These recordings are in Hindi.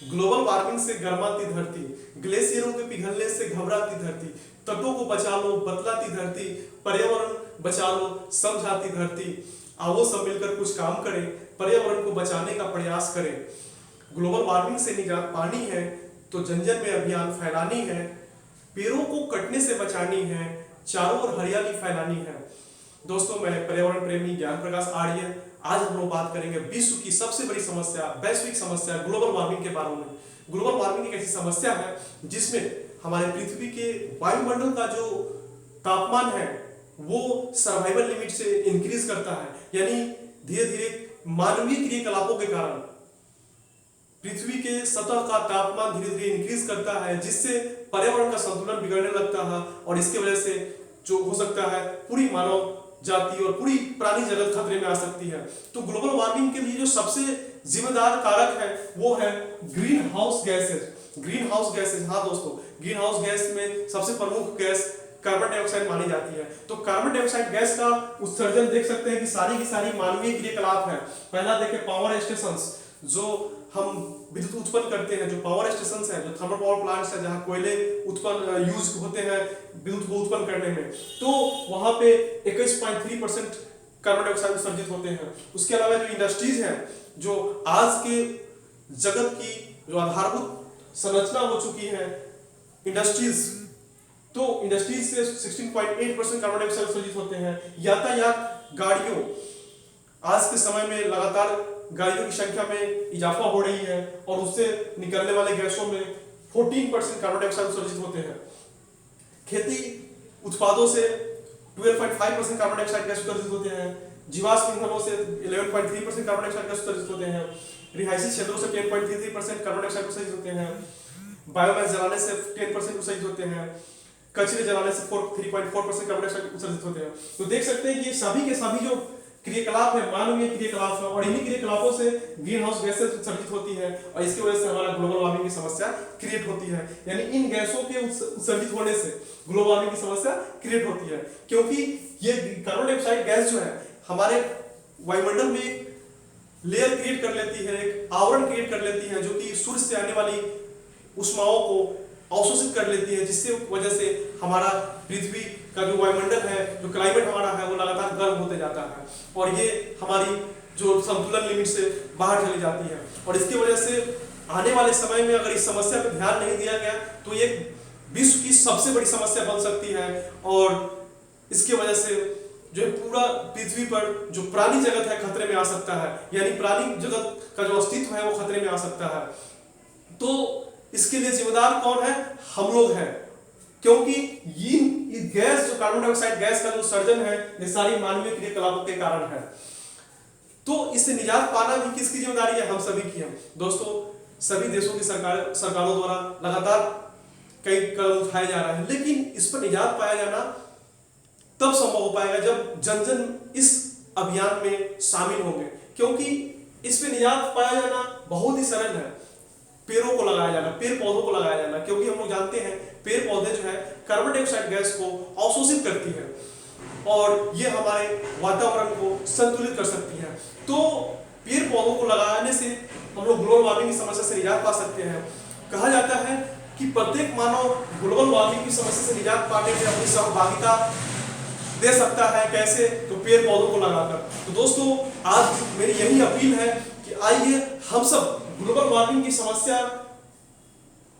ग्लोबल वार्मिंग से गर्माती धरती, ग्लेशियरों के पिघलने से घबराती धरती, तटों को बचा लो बतलाती धरती, पर्यावरण बचा लो समझाती धरती। आओ सब मिलकर कुछ काम करें, पर्यावरण को बचाने का प्रयास करें। ग्लोबल वार्मिंग से निजात पानी है तो जन जन में अभियान फैलानी है, पेड़ों को कटने से बचानी है, चारों ओर हरियाली फैलानी है। दोस्तों, मैं पर्यावरण प्रेमी ज्ञान प्रकाश आर्य। आज हम लोग बात करेंगे विश्व की सबसे बड़ी समस्या, वैश्विक समस्या ग्लोबल वार्मिंग के बारे में। ग्लोबल वार्मिंग एक ऐसी समस्या है जिसमें हमारे पृथ्वी के वायुमंडल का जो तापमान है वो सर्वाइवल लिमिट से इंक्रीज करता है, यानी धीरे धीरे मानवीय क्रियाकलापों के कारण पृथ्वी के सतह का तापमान धीरे धीरे इंक्रीज करता है, जिससे पर्यावरण का संतुलन बिगड़ने लगता है और इसकी वजह से जो हो सकता है पूरी मानव जाति और पूरी प्राणी जगत खतरे में आ सकती है। तो ग्लोबल वार्मिंग के लिए जो सबसे जिम्मेदार कारक है वो है green house gases. Green house gases, हाँ दोस्तों, ग्रीन हाउस गैस में सबसे प्रमुख गैस कार्बन डाइऑक्साइड मानी जाती है। तो कार्बन डाइऑक्साइड गैस का उत्सर्जन देख सकते हैं कि सारी की सारी मानवीय क्रियाकलाप है। पहला देखें पावर स्टेशंस, जो हम विद्युत उत्पन्न करते हैं, जो पावर स्टेशन है, जो थर्मल पावर प्लांट्स है, जहाँ कोयले उत्पन्न यूज होते हैं विद्युत को उत्पन्न करने में, तो वहां पे 21.3% कार्बन डाइऑक्साइड उत्सर्जित होते हैं। उसके अलावा जो इंडस्ट्रीज हैं, जो आज के जगत की जो आधारभूत संरचना हो चुकी है इंडस्ट्रीज, तो इंडस्ट्रीज से 16.8% कार्बन डाइऑक्साइड उत्सर्जित होते हैं। यातायात, गाड़ियों, आज के समय में लगातार गाड़ियों की संख्या में इजाफा हो रही है और उससे निकलने वाले गैसों में 14% कार्बन डाइऑक्साइड उत्सर्जित होते हैं। खेती उत्पादों से 12.5% कार्बन डाइऑक्साइड गैस उत्सर्जित होते हैं। जीवाश्म ईंधनों से 11.3% कार्बन डाइऑक्साइड गैस उत्सर्जित होते हैं। रिहायशी क्षेत्रों से 10.33% कार्बन डाइऑक्साइड उत्सर्जित होते हैं। बायोमास जलाने से 10% उत्सर्जित होते हैं। कचरे जलाने से 3.4% कार्बन डाइऑक्साइड उत्सर्जित होते हैं। तो देख सकते हैं कि ये सभी के सभी जो क्रियाकलाप है मानवीय क्रियाकलाप है और इन्हीं क्रियाकलापों से ग्रीन हाउस गैसेस उत्सर्जित होती है और इसकी वजह से हमारा ग्लोबल वार्मिंग की समस्या क्रिएट होती है। यानी इन गैसों के उत्सर्जित होने से ग्लोबल वार्मिंग की समस्या क्रिएट होती है, क्योंकि ये कार्बन डाइऑक्साइड गैस जो है हमारे वायुमंडल में एक लेयर क्रिएट कर लेती है, एक आवरण क्रिएट कर लेती है, जो कि सूर्य से आने वाली उष्माओं को अवशोषित कर लेती है, जिससे वजह से हमारा पृथ्वी का जो वायुमंडल है, जो क्लाइमेट हमारा है, वो लगातार गर्म होते जाता है और ये हमारी जो संतुलन लिमिट से बाहर चली जाती है। और इसकी वजह से आने वाले समय में अगर इस समस्या पर ध्यान नहीं दिया गया तो ये विश्व की सबसे बड़ी समस्या बन सकती है और इसकी वजह से जो पूरा पृथ्वी पर जो प्राणी जगत है खतरे में आ सकता है, यानी प्राणी जगत का जो अस्तित्व है वो खतरे में आ सकता है। तो इसके लिए जिम्मेदार कौन है? हम लोग हैं, क्योंकि ये गैस जो कार्बन डाइऑक्साइड गैस का जो सर्जन है ये सारी मानवीय क्रियाकलापों के कारण है। तो इससे निजात पाना भी किसकी जिम्मेदारी है? हम सभी की है। दोस्तों, सभी देशों की सरकारों द्वारा लगातार कई कदम उठाए जा रहे हैं, लेकिन इस पर निजात पाया जाना तब संभव हो पाएगा जब जन जन इस अभियान में शामिल होंगे, क्योंकि इस पे निजात पाया जाना बहुत ही सरल है। पेड़ों को लगाया जाना, पेड़ पौधों को लगाया जाना, क्योंकि हम लोग जानते हैं पेड़ पौधे जो है कार्बन डाइऑक्साइड गैस को अवशोषित करती है और ये हमारे वातावरण को संतुलित कर सकती है। तो पेड़ पौधों को लगाने से हम लोग ग्लोबल वार्मिंग की समस्या से निजात पा सकते हैं। कहा जाता है कि प्रत्येक मानव ग्लोबल वार्मिंग की समस्या से निजात पाने में अपनी सहभागिता दे सकता है। कैसे? तो पेड़ पौधों को लगाकर। तो दोस्तों, आज मेरी यही अपील है कि आइए हम सब ग्लोबल वार्मिंग की समस्या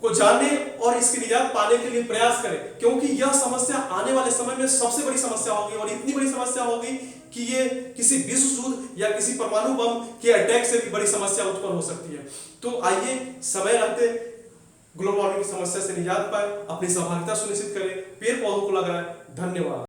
को जाने और इसकी निजात पाने के लिए प्रयास करें, क्योंकि यह समस्या आने वाले समय में सबसे बड़ी समस्या होगी और इतनी बड़ी समस्या होगी कि ये किसी विश्व युद्ध या किसी परमाणु बम के अटैक से भी बड़ी समस्या उत्पन्न हो सकती है। तो आइए समय रहते ग्लोबल वार्मिंग की समस्या से निजात पाए, अपनी सहभागिता सुनिश्चित करें, पेड़ पौधों को लगाएं। धन्यवाद।